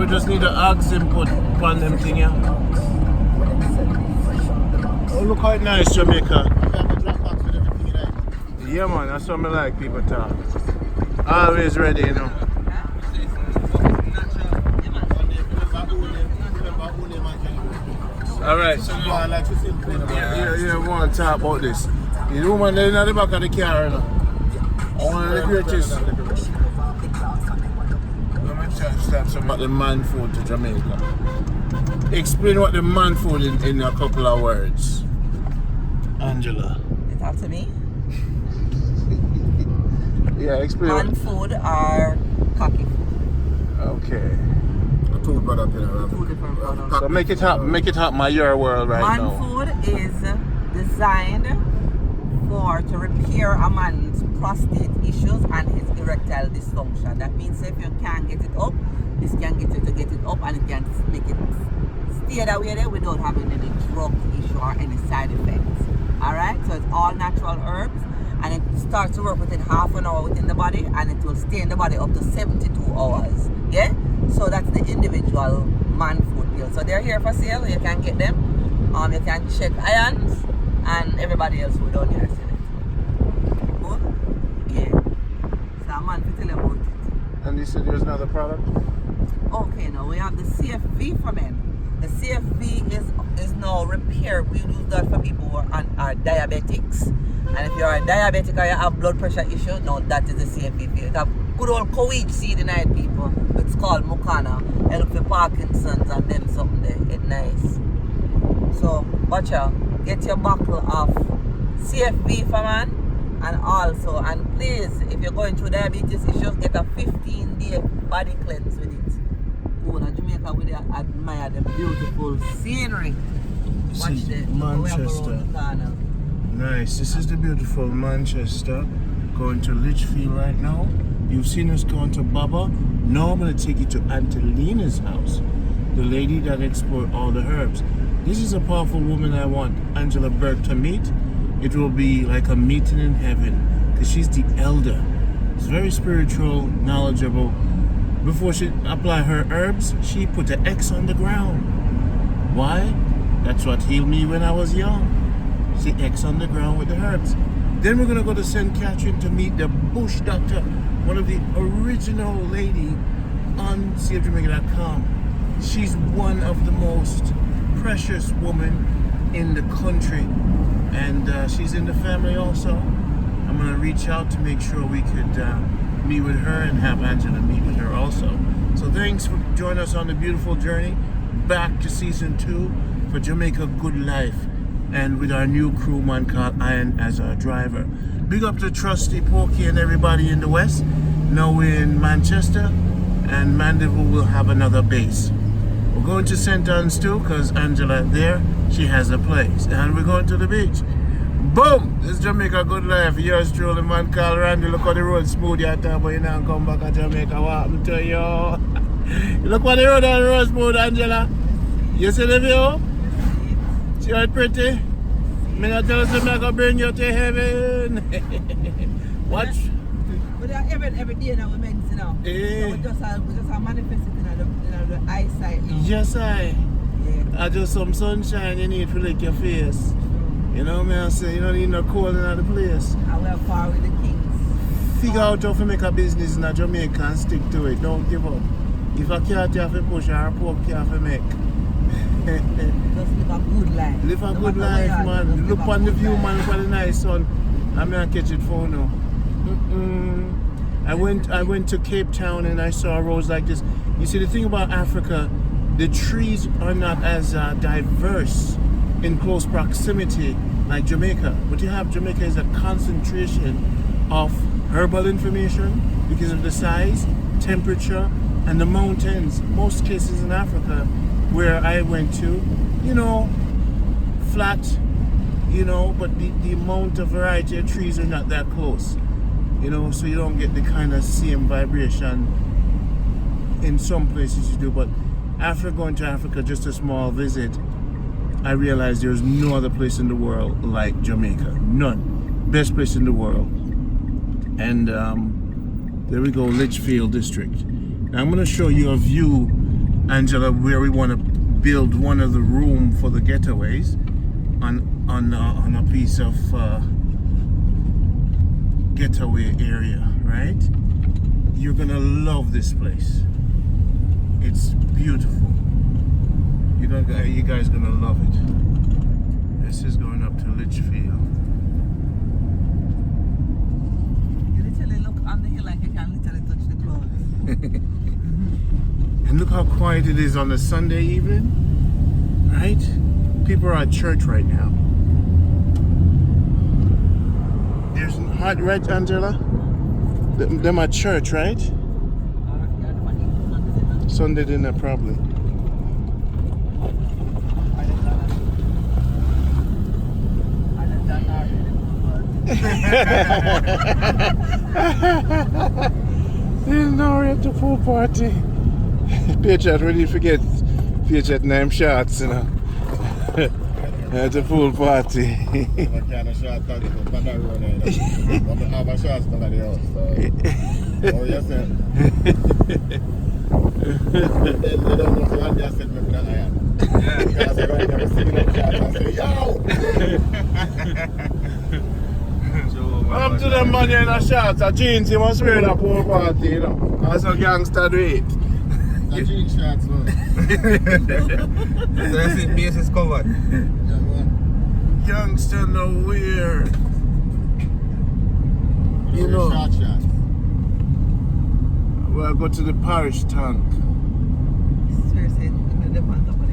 we just need to ask him put on them thing, yeah. Oh, look how nice Jamaica. Yeah, man, that's what I like people talk. Always ready, you know. Alright, so you want to talk about this. The woman there in the back of the car, you know. One of the greatest. Let me tell you about the man food to Jamaica. Explain what the man food in a couple of words. Angela. You talk to me? Yeah, explain. Man food or cocky food? Okay. Two different products. So make it happen my your world right Man now. food is designed to repair a man's prostate issues and his erectile dysfunction. That means if you can't get it up, this can get you to get it up and it can make it stay that way there without having any drug issue or any side effects. Alright, so it's all natural herbs and it starts to work within half an hour within the body and it will stay in the body up to 72 hours. Yeah? So that's the individual man food meal. So they're here for sale, you can get them. You can check Irons and everybody else who down here. Good? Yeah. So man, tell you about it. And you said there's another product? Okay, now we have the CFV for men. The CFV is now repair. We use that for people who are diabetics. And if you're a diabetic or you have blood pressure issue, now that is the CFV for you. It have good old courage seed in it, people. It's called Mukana. Help for Parkinson's and them something there. It's nice. So, watch out. Get your buckle of CFV for man. And also, and please, if you're going through diabetes issues, get a 15-day body cleanse with it. Go to Jamaica with you, admire the beautiful scenery. Watch the Manchester. Nice. This is the beautiful Manchester. Going to Litchfield right now. You've seen us going to Baba. Now I'm going to take you to Aunt Elena's house. The lady that explored all the herbs. This is a powerful woman I want Angela Burke to meet. It will be like a meeting in heaven because she's the elder. She's very spiritual, knowledgeable. Before she apply her herbs, she put an X on the ground. Why? That's what healed me when I was young. See X on the ground with the herbs. Then we're gonna go to St. Catherine to meet the bush doctor, one of the original lady on SaveJamaica.com. She's one of the most precious women in the country, and she's in the family also. I'm gonna reach out to make sure we could meet with her and have Angela meet with her also. So thanks for joining us on the beautiful journey back to season 2 for Jamaica Good Life, and with our new crewman called Ian as our driver. Big up to Trusty, Porky and everybody in the West. Now we're in Manchester, and Mandeville will have another base. We're going to St. Anne's too, because Angela there, she has a place. And we're going to the beach. Boom! This is Jamaica Good Life. Yours truly, man called Randy. Look how the road smooth you at, but you now come back to Jamaica. What happened to you? Look what the road smooth, Angela. You see the view? See how pretty? Me not tell us I'm going to bring you to heaven. Watch. But every day now we medicine now. Eh. So we just are manifesting in the eyesight now. Yes, Yeah. I just some sunshine you need to lick your face. You know what I'm saying? You don't need no cold in the place. And we are far with the kings. Figure out how to make a business in Jamaica and stick to it. Don't give up. If a cat you have to push or a pork you have to make. Just live a good life. Live a good life, man. Look on the view, man. Look at the nice sun. I'm gonna catch it for now. I went to Cape Town and I saw a rose like this. You see, the thing about Africa, the trees are not as diverse in close proximity like Jamaica. But you have Jamaica is a concentration of herbal information because of the size, temperature, and the mountains. Most cases in Africa where I went to, you know, flat, you know, but the amount of variety of trees are not that close, you know, so you don't get the kind of same vibration in some places you do. But after going to Africa, just a small visit, I realized there's no other place in the world like Jamaica. None. Best place in the world. And there we go, Litchfield district. Now I'm going to show you a view Angela, where we want to build one of the room for the getaways on a piece of getaway area, right? You're gonna love this place. It's beautiful. You guys gonna love it. This is going up to Litchfield. You literally look on the hill like you can literally touch the clouds. And look how quiet it is on a Sunday evening, right? People are at church right now. There's hot, right, Angela? Them at church, right? Sunday dinner, probably. No, we're at the pool party. Patriot, when you forget Patriot name shots, you know. At the pool party. I can't shot that on the road. I have a shot on the house. Oh, yes, sir. They don't know what just said me that I am. Because I got them sitting up shots and say, yo! Up to them man in a shots, a jeans, you must wear a pool party, you know. That's a gangster do it. The jeans shots, man. So I think base is covered. Yeah, man. Youngster nowhere. You know. Shot. We'll go to the parish tank. Seriously, the man up on the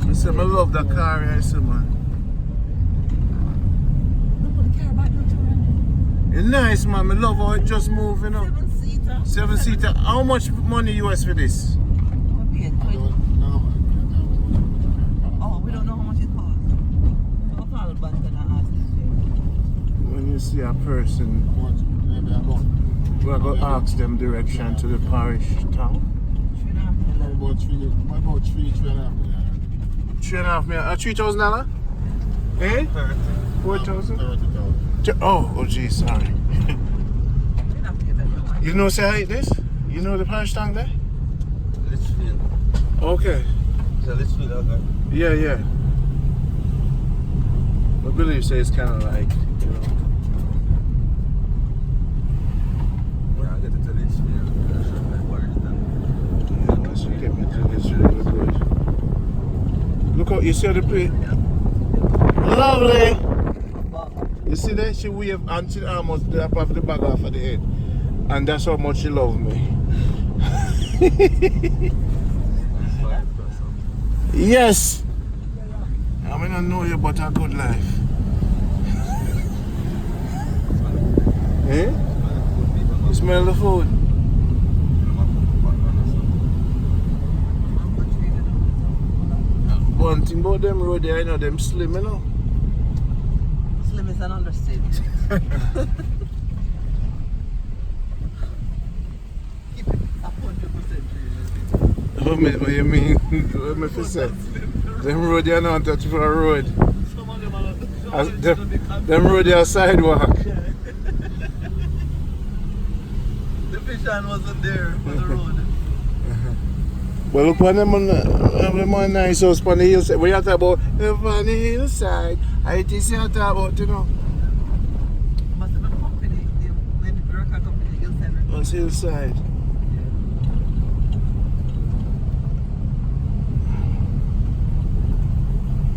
hill I said, I love the car, I said, man. Nobody care about no children. It's nice, man. I love how it just moving, you know. 7-seater. 7-seater. How much money US for this? I'm paying I 20. don't know. Oh, we don't know how much it costs. So I'll call back and ask them. When you see a person, Maybe I'm wrong. we're going to ask them direction to the parish town. About 3.5 $3,500. Eh? 4,000? 30,000. Oh, gee, sorry. You know, say how it is? You know the parish tank there? Litchfield. Okay. It's a Litchfield out there. Yeah. I believe so. It's kind of like, you know. Yeah, I'll get it to Litchfield. Once you get me to this, really good. Look out, you see the place? Lovely! You see that? She wave and she almost drop off the bag off of the head. And that's how much she loves me. Yes! I mean, I know you, but a good life. Eh? You smell the food? One thing about them road there, you know, them slim, you know. Slim is an understatement. Keep it 100%. What you mean? What me say? Them road there not touch for a road. Them road there sidewalk. The vision wasn't there for the road. Well, look on them on nice house on the hillside. We have to talk about on the hillside. I just talk about, you know. Must have been a company. When the worker company, hillside. On the hillside.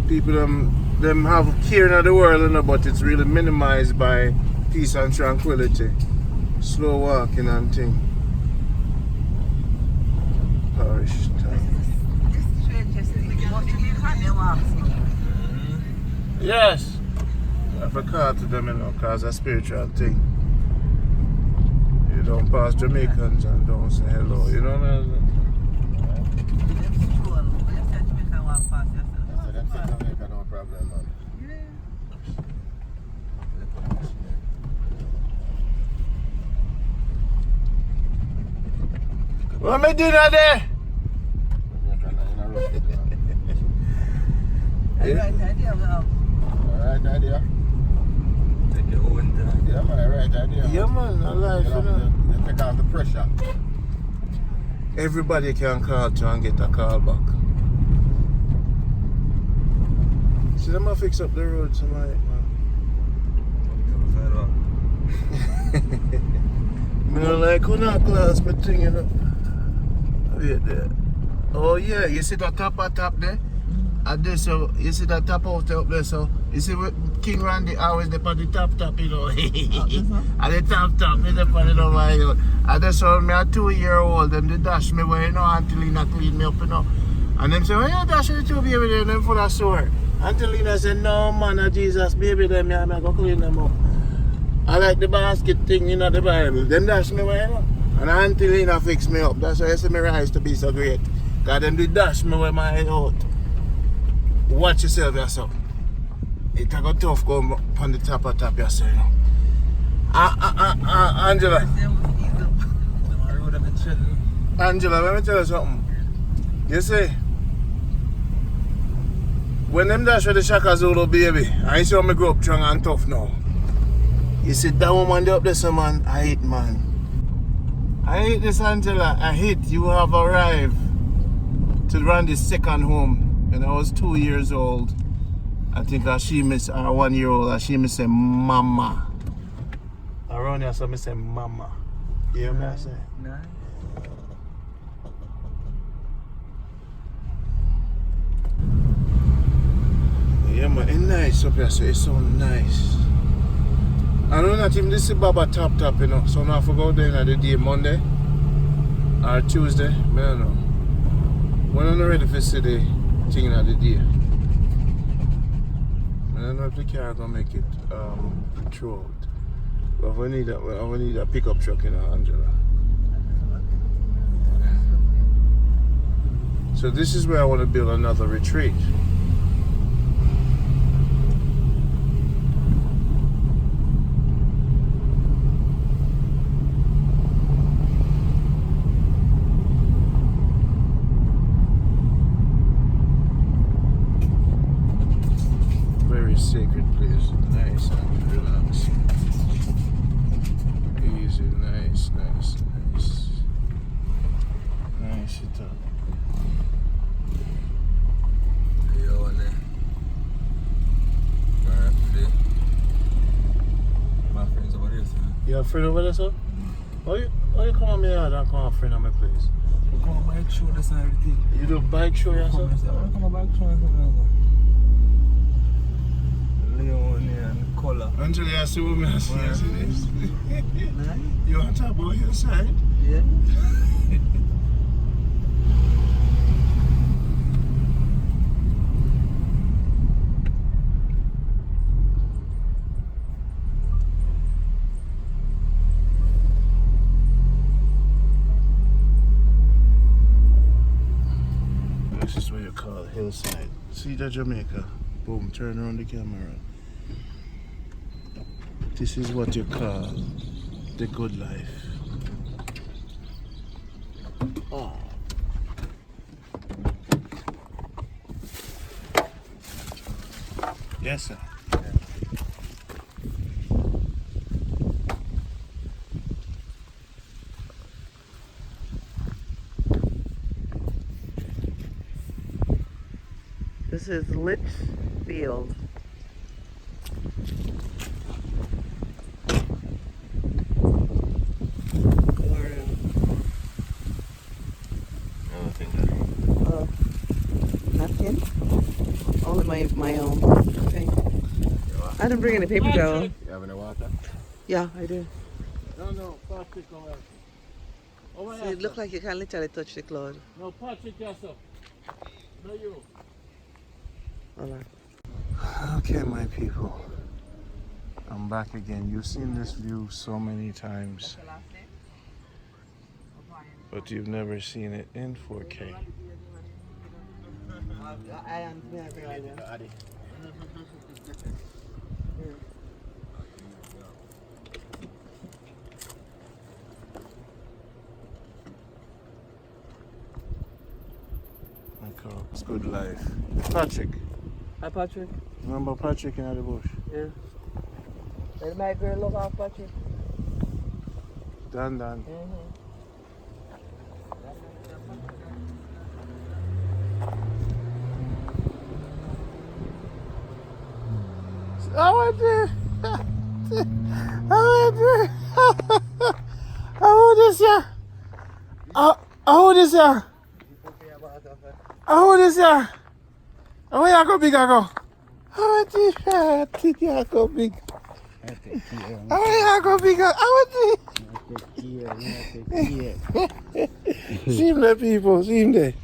People them have care in the world, you know, but it's really minimized by peace and tranquility. Slow walking and thing. Parish town. This strangest thing. Must be honey wax. Yes. I forgot to them, you know, because it's a spiritual thing. You don't pass Jamaicans and don't say hello, you know what I mean? So them sit down make no problem, man. What am I doing out there? Right idea, well. Right idea. Take your own time. Yeah, man, right idea. Yeah, man, I like, you know. You to take off the pressure. Everybody can call to and get a call back. See, them gonna fix up the road tonight, man. I don't like who not class, but thing, you know. Wait there. Oh yeah, you see that top there? And this, so you see that top out up there, so you see what King Randy always dey on the top, you know. And the top, is dey on it over here. And that's how me a 2-year-old, them they dash me where you know Aunt Elena clean me up, you know. And them say, why you dash the 2 baby there, them full of sore. Aunt Elena said, no man of Jesus, baby them, I go clean them up. I like the basket thing, you know, the Bible. Them dash me where you know. And Aunt Elena fix me up. That's why I say my rise to be so great. Cause them did dash me with my head out. Watch yourself yourself. It a go tough going on the top yourself, you know. Angela. Angela, let me tell you something. You see, when them dash with the Shaka Zulu baby, I see how me grow up strong and tough now. You see that woman there up there, so man, I hate man. I hate this, Angela. I hate you have arrived to run this second home. When I was 2 years old, I think she miss 1 year old, and she miss say mama. Around here, so I say mama. You hear me I say? Nice. Yeah man, it's nice up here, so it's so nice. I know not even this is Baba top, you know. So now I forgot there in the day Monday or Tuesday, I don't know. When I'm ready for the thing of the day. I don't know if the car gonna make it through out. But we need a pickup truck, you know, Angela. So this is where I want to build another retreat. Sacred place, nice and relaxing. Easy, nice. Nice it up. Yo, and then. My friends over there, sir. You have a friend over there, sir? Why you come on me yard and come a friend on my place? I come on bike show, that's and everything. You do bike show yourself? I come on bike show, Leon and color. Angela, I see what I see. You want to talk about hillside? Yeah. This is what you call hillside. See the Jamaica? Boom, turn around the camera. This is what you call the good life. Oh. Yes, sir. This is Litchfield. Napkin? Only my own. Okay. I didn't bring any paper towel. You have any water? Yeah, I do. No, Patrick, over See, it looks like you can literally touch the cloud. No, Patrick, yourself. No, you. Hold on. Okay, my people. I'm back again. You've seen this view so many times, but you've never seen it in 4K. I am. It's good life. Patrick. Hi, Patrick. Remember Patrick in the bush? Yeah. Let my girl look off, Patrick. Done. I went there. I went there. How old is ya? How old is ya? How old is ya? How you go big I go? How much I think you go big? How you go big? How much? See him there, people. See him there.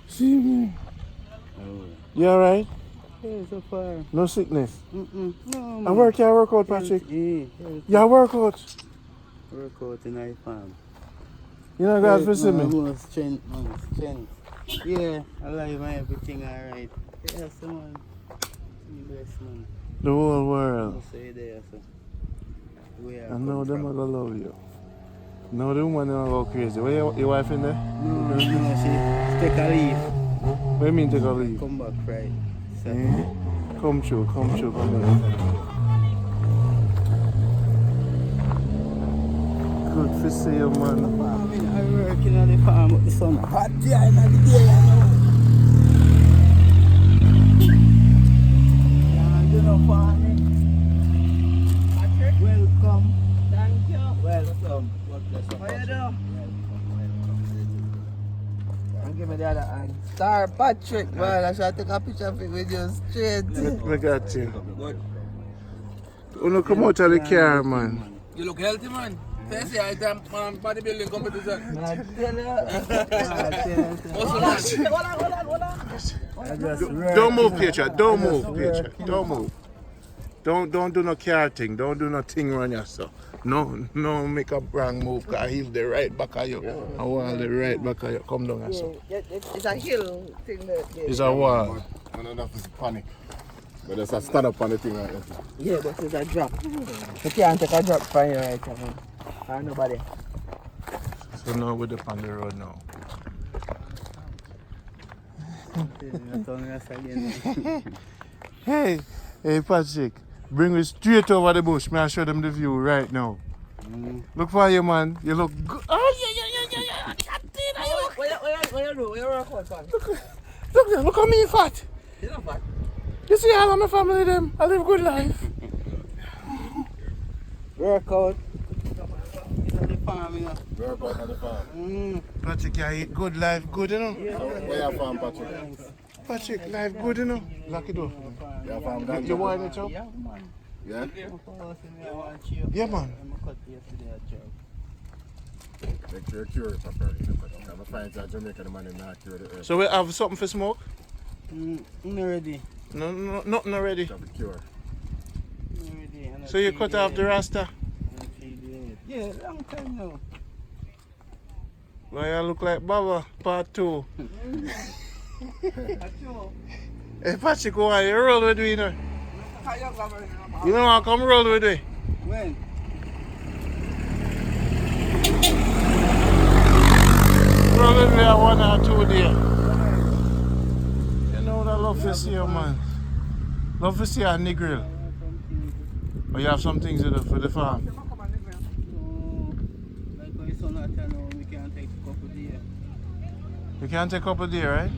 See him there. You alright? Yeah, so far. No sickness? No, man. I work out, Patrick. Yeah, work out. Work out in my farm. You know, guys, visit me. More strength. Yeah, I like my everything alright. Yeah, so man. Bless, man. The whole world. I'll say there, so. I know them are gonna love you. No, the woman are go crazy. Where your wife in there? No, she take a leave. What do you mean take a leave? Come back Friday. Saturday. Come true. Come here. Good to see you, man. I working on the farm with the sun. Hot day in the day, I know. You know, farming. Patrick, welcome. Thank you. Welcome. How you doing? And give me the other hand. Star Patrick, man. I should take a picture of it with you straight. We got you. You come out of the car, man. You look healthy, man. Fancy item, bodybuilding competition. Hold on. Don't move, Peter. Don't move. Don't do no car thing. Don't do no thing around yourself. No make a wrong move, because he'll the right back of you. I want the right back of you. Come down yourself. It's a hill thing there. It's a wall. I don't know if it's panic. But there's a stand up on the thing right there. Yeah, but it's a drop. You can't take a drop from here right now. Or nobody. So now we're up on the road now. Hey Patrick, bring me straight over the bush. May I show them the view right now? Look for you, man. You look good. Oh yeah. What you do? What you work out, man? Look there. Look how me fat. You're not fat. You see all of my family them. I live good life. Work out. On the farm, you know. Work out on the farm. Patrick, you eat good life, good, you know. Where you from, Patrick? Patrick, life good, you know. Lock it up. You from You want it up? Yeah, man. Yeah? Yeah, man. I'm cut yesterday at job. Make sure you're curious, I'm a find that Jamaica the man in not cure the earth. So we have something for smoke? Not ready. No, nothing already. Have a cure. Not ready. So you cut off the rasta? Yeah, long time now. Well, you look like Baba, part 2. Hey Patrick, why you roll with me, you know? You know I come roll with me? When? Roll with me 1 or 2 days. You know what I love to see you, man. Love to see you on the grill. Or you have some things to do for the farm. Like when it's on that channel, we can't take a couple of days. You can't take a couple of days, right?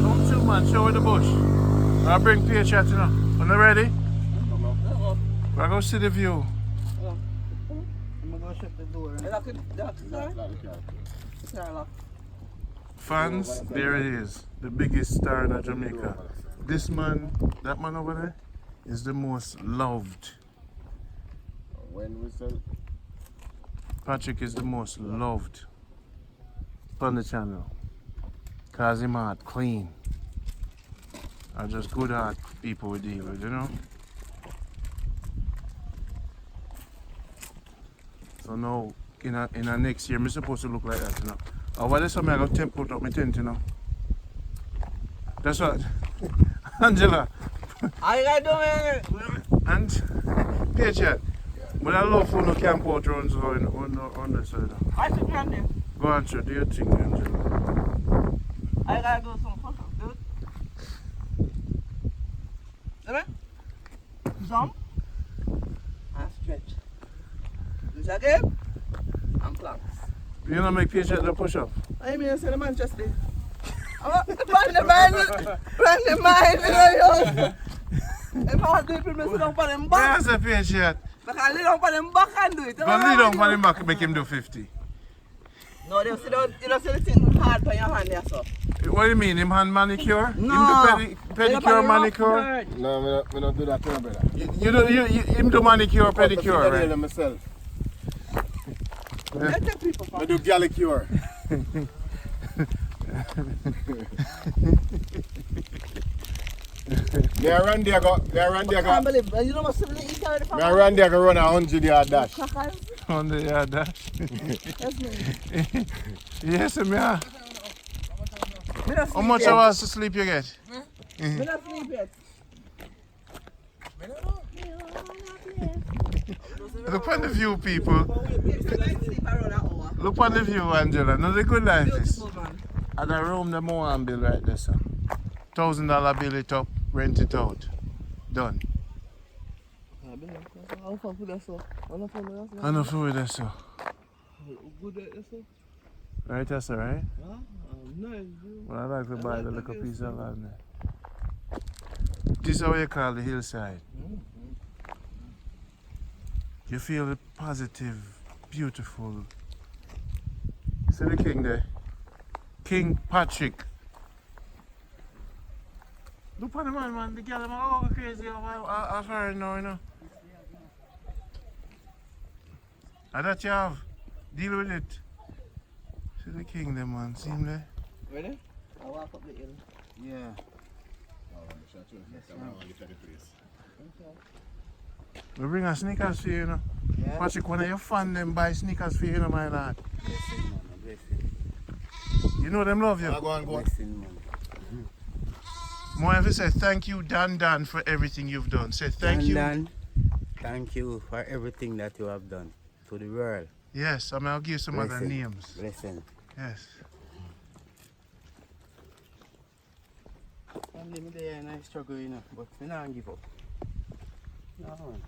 Come through, man. Show me the bush. I'll bring Peter chat, you know. Are you ready? We're going to see the view. I'm going to shut the door. Fans, there it is. The biggest star in Jamaica. This man, that man over there, is the most loved. When we sell, Patrick is the most loved on the channel. Cause him heart clean. Are just good heart people we deal with, you know? So now, in a next year, I'm supposed to look like that, you know? Or what is something I got to put up my tent, you know? That's what. Angela. I got doing. And Patriot. But I love when the camp out runs on the side. I should run them. Go on, sure, do your thing, Angela. I gotta do some push-ups, dude. Jump and stretch. Do it again and planks. You don't make patient the push up. I mean, I said the man just did. Run the mind, you know. If I do it, people sit down for them back. There's a patient. Because lay down for them back and do it. But lay down for him back, make him do 50. No, they sit down, you don't see the thing hard for your hand there, so. What do you mean, him hand manicure? No. Him do pedicure, manicure? No, I don't do that to my brother. Him do manicure, pedicure, right? Myself. Let the people I do galicure. Me around there go, I can't believe it. You know what somebody eat already from me around there go run a 100-yard dash. crackers? On the yard dash. That's me. Yes, me. How Me not sleep much yet. hours to sleep you get? Me not sleep yet. Look on the view, people. Me not sleep around an hour. Look on the view, Angela. Now the good life is. Beautiful man. At the room, the Moan bill right there, sir. $1,000 bill it up, rent it out. Done. How far for that, so? I know food there, sir. Good at that, so? Right there, sir, right? Nice, Well, I like to buy the little piece of land there. This is how you call the hillside. You feel the positive, beautiful. See the king there? King Patrick. Look at the man, the girl, I'm all crazy of her now, you know. And that you have, deal with it. See the king there, man, see him there? Ready? I'll walk up the hill. Yeah. We bring a sneakers for you, you know. Yeah. Patrick, when you fan them, buy sneakers for you, you know, my lad. Blessing, man. Blessing. You know them love you. Go on. Blessing, man. More ever say thank you, Dan, for everything you've done. Say thank you. Dan, thank you for everything that you have done to the world. Yes, I mean, I'll give you some other Blessing. names. Blessing. Yes. I'm living there and I struggle, you know, but I don't give up. No, man.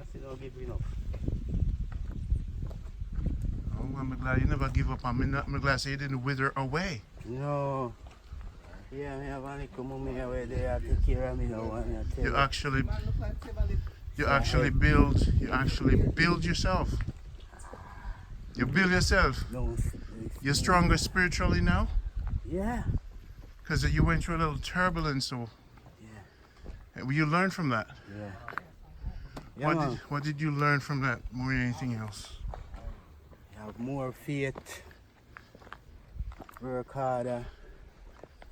I still don't give up. Oh, I'm glad you never give up. I'm glad you didn't wither away. No. Yeah, I have a little mommy where they have to take care of me now. And I tell You you. actually build yourself. You build yourself. No, You're stronger spiritually now yeah. because you went through a little turbulence. So you learned from that. Yeah. Yeah, man. What did you learn from that more than anything else? Have more faith, work harder,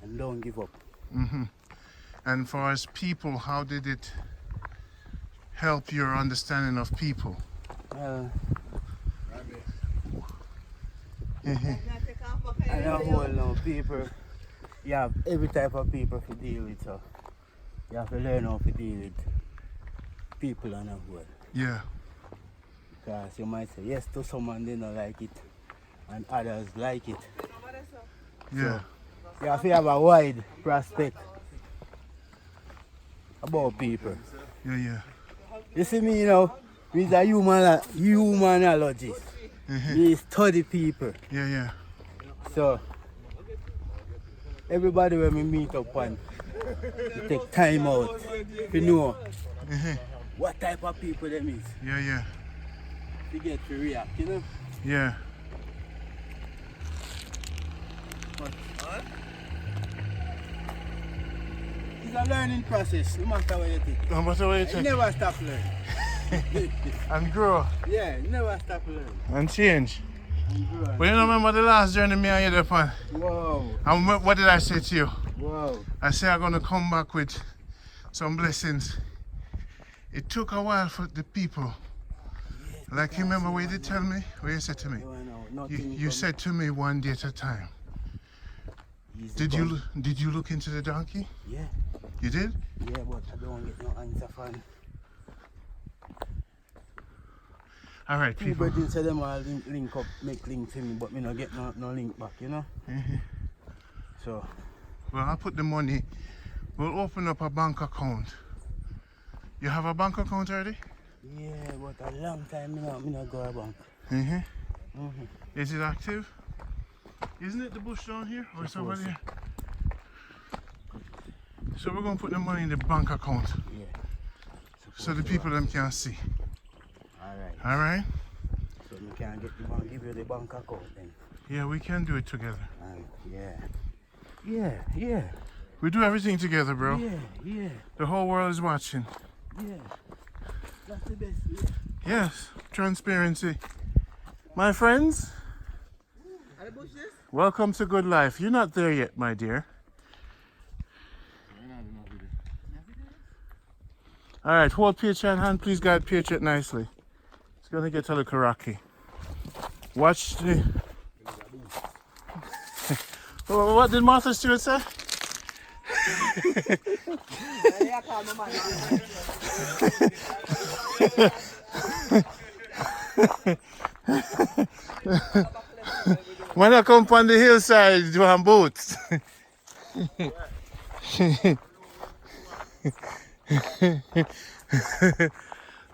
and don't give up. And for us people, how did it help your understanding of people? I know whole now people, you have every type of people to deal with, so you have to learn how to deal with people on a whole. Yeah. Because you might say yes to someone, they don't like it, and others like it. Yeah. You have to have a wide prospect about people. Yeah. You see me, you know, he's a humanologist. He study people. Yeah. So, everybody when we meet up on, we take time out to know what type of people them is. Yeah. To get to react, you know? Yeah. But, it's a learning process, no matter what you take. No matter what you You take. never stop learning. And grow. Yeah, you never stop learning. And change. And grow. But you know, remember the last journey me and you upon? Whoa, And what did I say to you? whoa. I said I'm gonna come back with some blessings. It took a while for the people. Like you remember what you did tell me? What you said to me? You said to me one day at a time. Did you look into the donkey? Yeah, You did? yeah, but I don't get no answer from All right, two people. birds say them all link up, make link to me, but me not get no link back, you know? So, Well, I'll put the money. We'll open up a bank account You have a bank account already? Yeah, but a long time me not go a bank. Is it active? Isn't it the bush down here or somebody here? So we're gonna put the money in the bank account Yeah. so the people them can see. Alright. Alright? So we can get the bank, give you the bank account then. Yeah, we can do it together. Yeah. We do everything together, bro. Yeah. The whole world is watching. Yeah. That's the best. Yeah. Yes, transparency. My friends, welcome to Good Life. You're not there yet, my dear. All right, hold Pietro in hand. Please guide Pietro nicely. It's gonna get a little rocky. Watch the... What did Martha Stewart say? When I come on the hillside, do have boots.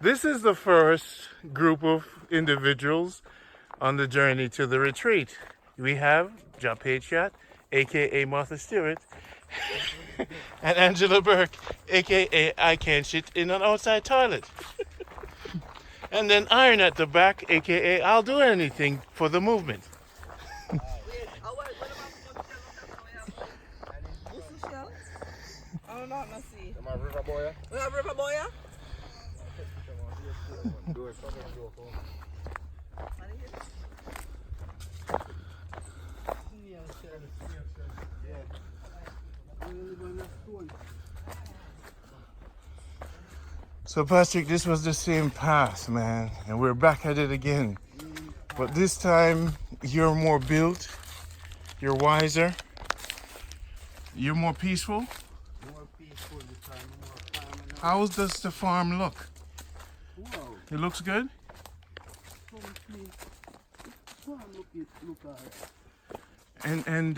This is the first group of individuals on the journey to the retreat. We have John Patriot, aka Martha Stewart, and Angela Burke, aka I Can't Shit in an Outside Toilet. And then Iron at the back, aka I'll do anything for the movement. Am I river boy? We have river boy. So Patrick, this was the same path, man, and we're back at it again. But this time, you're more built, you're wiser, you're more peaceful. More peaceful this time, more calm and How does the farm look? wow. It looks good? Look alright. And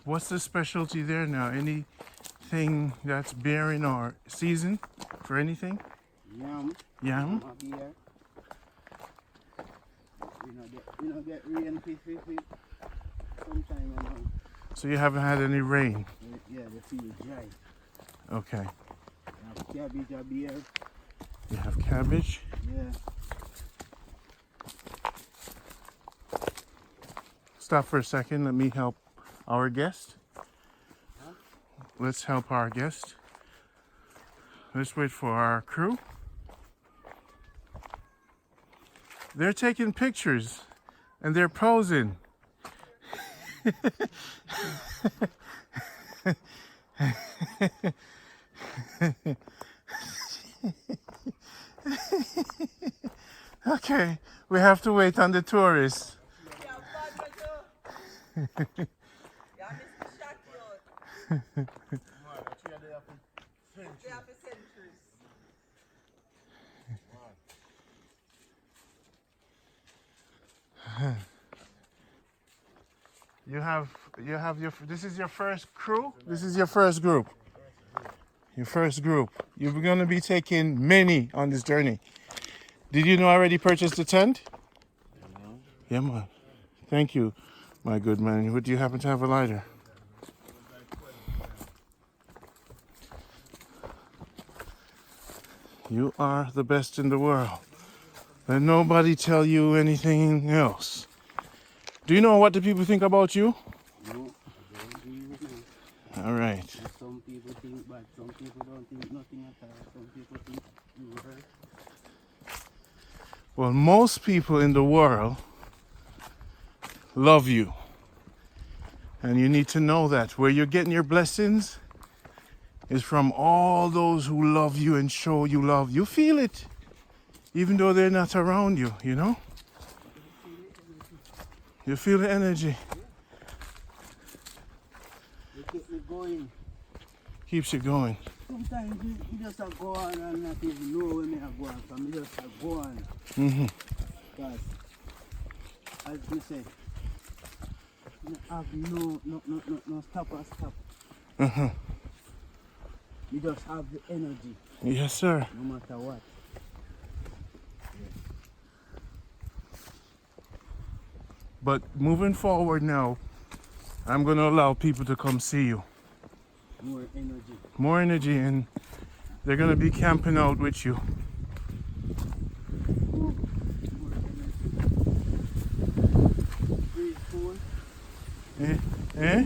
what's the specialty there now? Anything that's bearing or season for anything? Yam. Yam? Up here. We don't get rain fish. Sometime around. So you haven't had any rain? Yeah, the field dry. Okay. Have cabbage up here. You have cabbage? Yeah. Stop for a second. Let me help our guest. Let's help our guest. Let's wait for our crew. They're taking pictures and they're posing. Okay, we have to wait on the tourists. You have your, this is your first crew? This is your first group? Your first group. You're gonna be taking many on this journey. Did you know I already purchased the tent? Yeah, man. Thank you, my good man. Would you happen to have a lighter? You are the best in the world. Let nobody tell you anything else. Do you know what the people think about you? No, I don't agree with me. All right. Some people think bad, some people don't think nothing at all. Some people think you hurt. Well, most people in the world love you. And you need to know that. Where you're getting your blessings is from all those who love you and show you love. You feel it, even though they're not around you, you know? You feel the energy. They keep me going. Keeps you going. Sometimes you just go on and not even know when I go on. So I just go on. Mm-hmm. Because, as you said, you have no stop or stop. Uh-huh. You just have the energy, Yes, sir. no matter what. But moving forward now, I'm going to allow people to come see you. More energy. More energy, and they're going to be camping out with you. More energy. Breathe cool. Eh? Eh?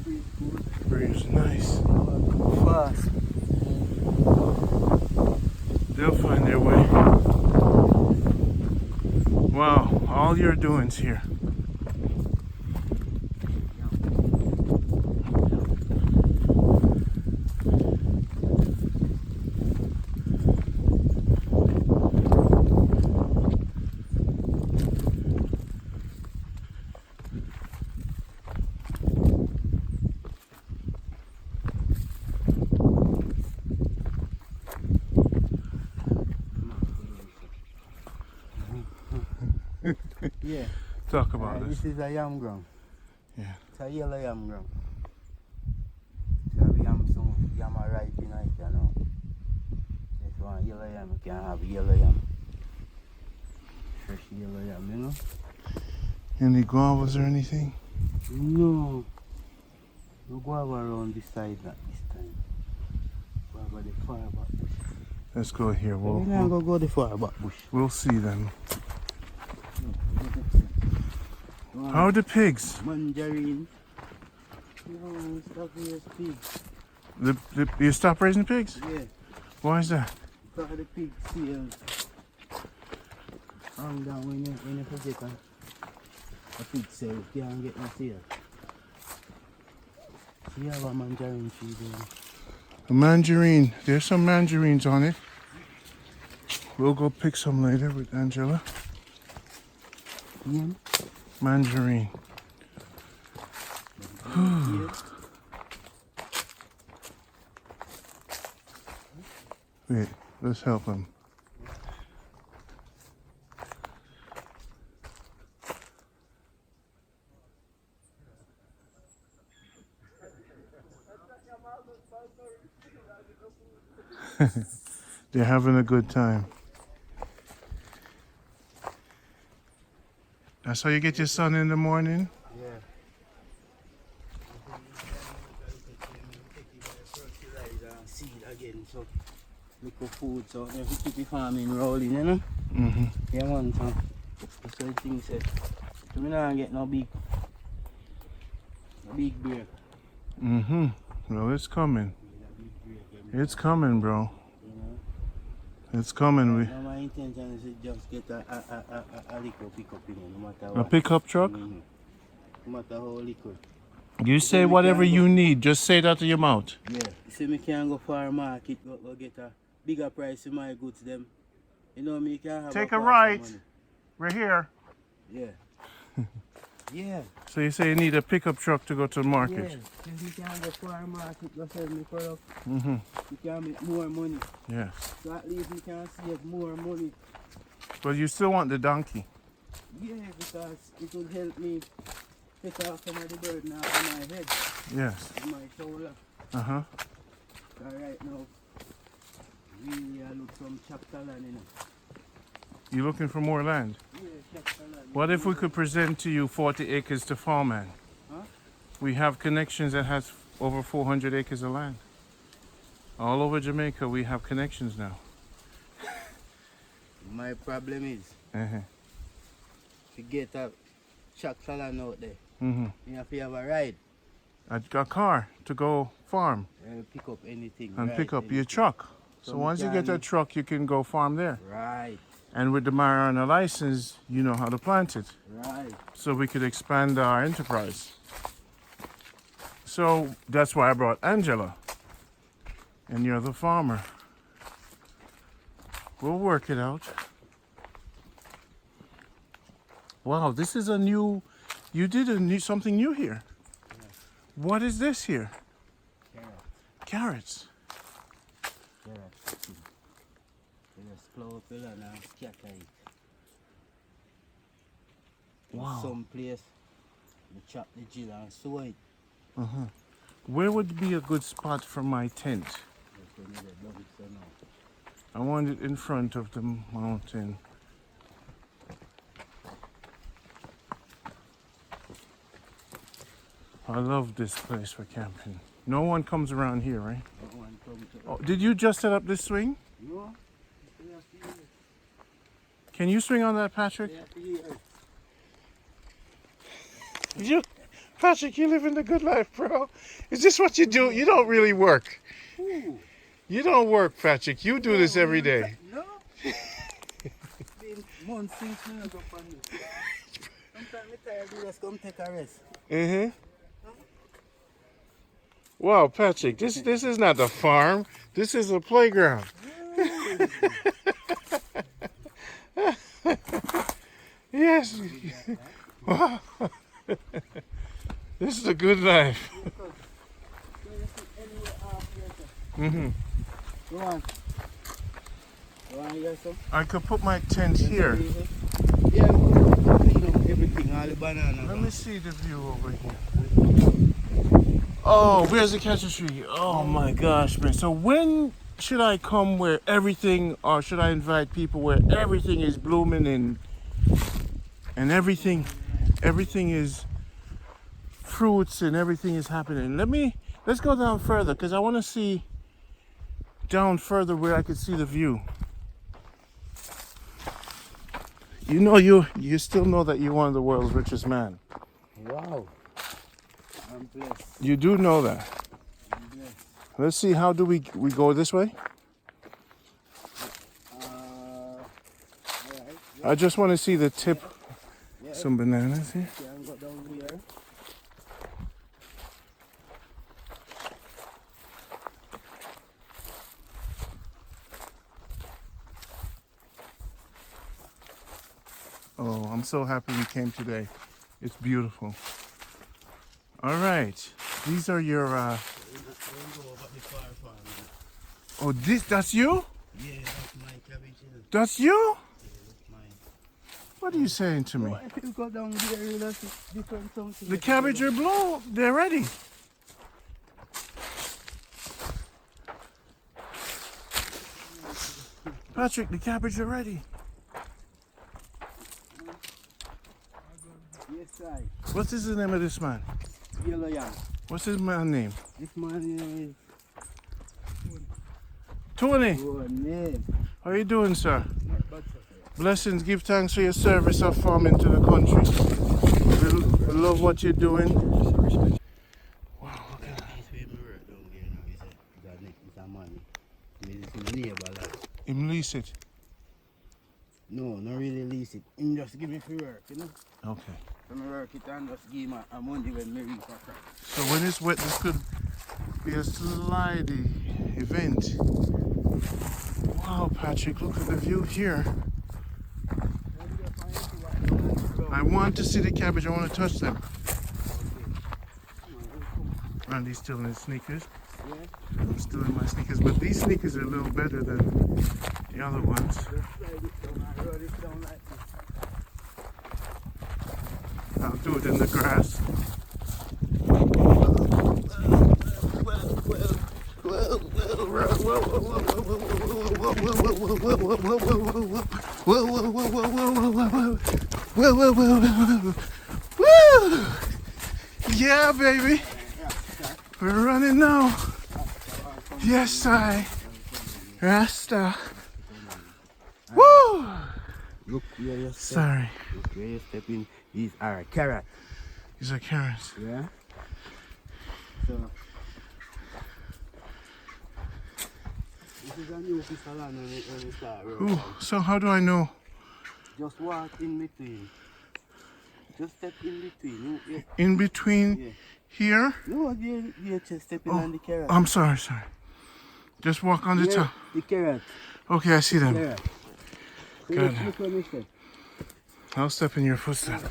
Breathe cool. Breeze nice. Fast. They'll find their way. Wow, all your doings here. Yeah. Talk about This this. is a yam ground. Yeah. It's a yellow yam ground. So we have some yam are ripe in it, you know. If you want yellow yam, you can have yellow yam. Fresh yellow yam, you know. Any guavas or anything? No. No guava around this side at this time. Guava the far back bush. Let's go here. We're not going to go the far back bush. We'll see them. How are the pigs? Mandarin. No, stop here, pigs. You stop raising pigs? Yeah. Why is that? Because the pig seals. Hang down when you forget a pig cell, you can't get no seal. So you have a mandarin tree there. A mandarine. There's some mandarines on it. We'll go pick some later with Angela. Yeah. Mandarine. Wait, let's help him. They're having a good time. That's how you get your sun in the morning? Yeah. Seed again, so little food, so if you keep the farming rolling, you know? Mm-hmm. Yeah, man, so that's what the thing said. So we not get no big break. Mm-hmm. Well, it's coming. It's coming, bro. It's coming. No, my intention is to just get a liquor pickup in it, no matter what. A pickup truck? No matter how liquor. You say whatever you need. Just say that to your mouth. Yeah. You see, me can go far market, go get a bigger price in my goods, them. You know, me can have Take a a part of right. money. We're here. Yeah. Yeah. So you say you need a pickup truck to go to the market? Yeah. If you can go far market, go sell me product, Mm-hmm. you can make more money. Yeah. So at least you can save more money. But you still want the donkey. Yeah, because it will help me take off some of the burden off of my head, Yes. and my shoulder. Uh-huh. So right now, really I look some chapter land, you know. You looking for more land? Yeah, chapter land. What if we could present to you 40 acres to farmland? Huh? We have connections that has over 400 acres of land. All over Jamaica, we have connections now. My problem is, Uh-huh. to get a chapter land out there, Mm-hmm. you have to have a ride A car to go farm and pick up anything. and right, pick up your anything. truck. So So we once you get a can- truck, you can go farm there. Right, And with the marijuana license, you know how to plant it. right. So we could expand our enterprise. So that's why I brought Angela. And you're the farmer. We'll work it out. Wow, this is a new, you did something new here. What is this here? Carrots. You just plow up the land and scatter it. Wow. Some place, you chop the jill and sow it. Uh-huh. Where would be a good spot for my tent? I want it in front of the mountain. I love this place for camping. No one comes around here, right? Oh, did you just set up this swing? No. Can you swing on that, Patrick? Patrick, you live in the good life, bro. Is this what you do? You don't really work. Ooh. You don't work, Patrick. You do this every day. No. Been months since I go on this. Sometimes I'm tired, you just come take a rest. Wow, Patrick, this is not a farm. This is a playground. Yes. Wow. This is a good life. Go on. I could put my tent here. Yeah, everything, all the banana. Let me see the view over here. Oh, where's the cashew tree? Oh my gosh, man. So when should I come where everything, or should I invite people where everything is blooming and everything is fruits and everything is happening? Let's go down further, because I want to see down further where I can see the view. You know, you still know that you're one of the world's richest man. Wow. I'm blessed. You do know that. I'm blessed. Let's see, how do we go this way? Alright. I just want to see the tip. Yeah. Some bananas here. Can go down here. Oh, I'm so happy we came today. It's beautiful. All right, these are your. Oh, that's you? Yeah, that's my cabbage. That's you? Yeah, that's mine. What are you saying to me? Well, if you go down there, you'll see different something. The cabbage are blue. They're ready. Patrick, the cabbage are ready. Yes, I. What is the name of this man? Yellow yam. What's his man name? This man Tony. is your name. How you doing, sir? Not bad, sir. Blessings. Give thanks for your service of farming to the country. We love what you're doing. Wow, look at that. Him lease it. No, not really lease it. Him just give me free work, you know? Okay. So I work it and just give me a money when me reach for crop. So when it's wet, this could be a slidey event. Wow, Patrick, look at the view here. I want to see the cabbage. I want to touch them. Randy's still in his sneakers. Yeah. I'm still in my sneakers, but these sneakers are a little better than the other ones. Just slide it down and roll it down like this. I'll do it in the grass. Yeah, baby. We're running now. Yes, I. Rasta. Woo! Look where you step. Sorry. Look where you step in. These are carrots. These are carrots. Yeah. So this is a new piece of land when you start Ooh, so how do I know? Just walk in between. Just step in between. You, In between yeah. here? No, you just stepping on the carrot. I'm sorry. Just walk on the Yeah, top. the carrot. Okay, I see them. Carrot. So Good. look on this step. I'll step in your footstep.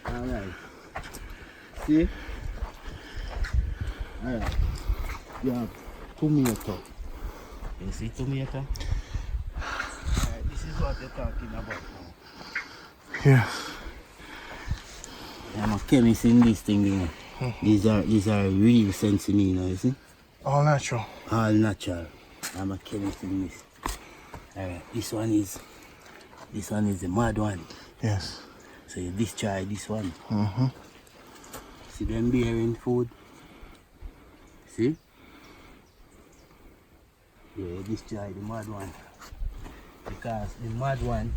Alright. See? Alright. You have tomato. You see tomato? Alright, this is what they're talking about now. Yes. I'm a chemist in this thing, you know. These are real sensimina, you see? All natural. All natural. I'm a chemist in this. Alright, this one is the mad one. Yes. So you try this one. Mm-hmm. See them bearing food? See? Yeah, this try the mad one. Because the mad one,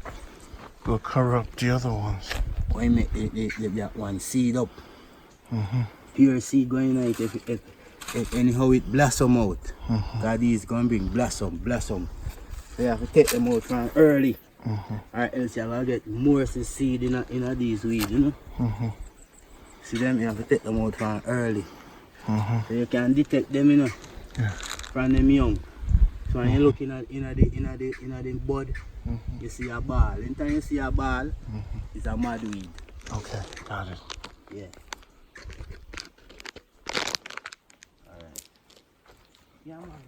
Will corrupt the other ones. when you make that one seed up, Mm-hmm. pure seed going out, if anyhow it blossom out. God is going to bring blossom. So you have to take them out from early. Or else you're going to get more seed in these weeds, you know. See them, you have to take them out from early. So you can detect them, you know, from them young. So when you look in the bud, you see a ball. Anytime you see a ball, it's a mad weed. Okay, got it. Yeah. Alright. Yeah, man.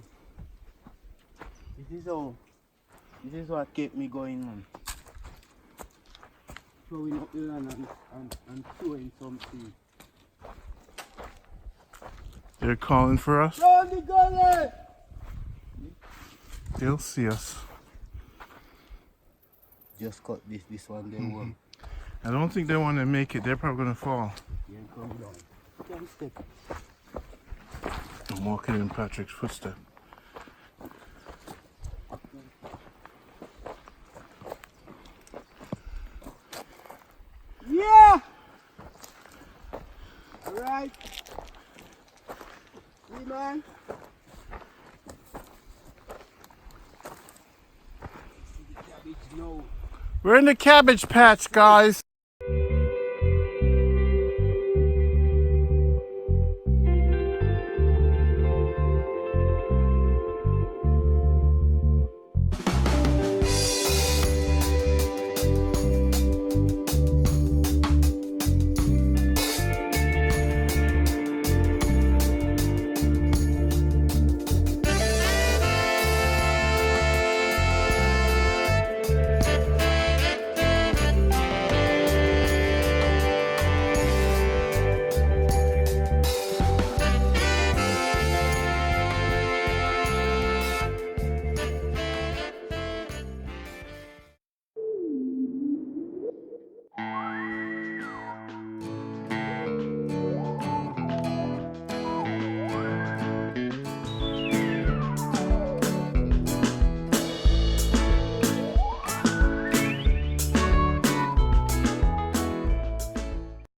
This is what kept me going, man. Throwing up the land and throwing some seeds. They're calling for us. Down the gully! They'll see us. Just cut this one, then one. I don't think they want to make it. They're probably going to fall. Then come down. Come step. I'm walking in Patrick's footsteps. Yeah! Alright. See, man? See the cabbage now. We're in the cabbage patch, guys.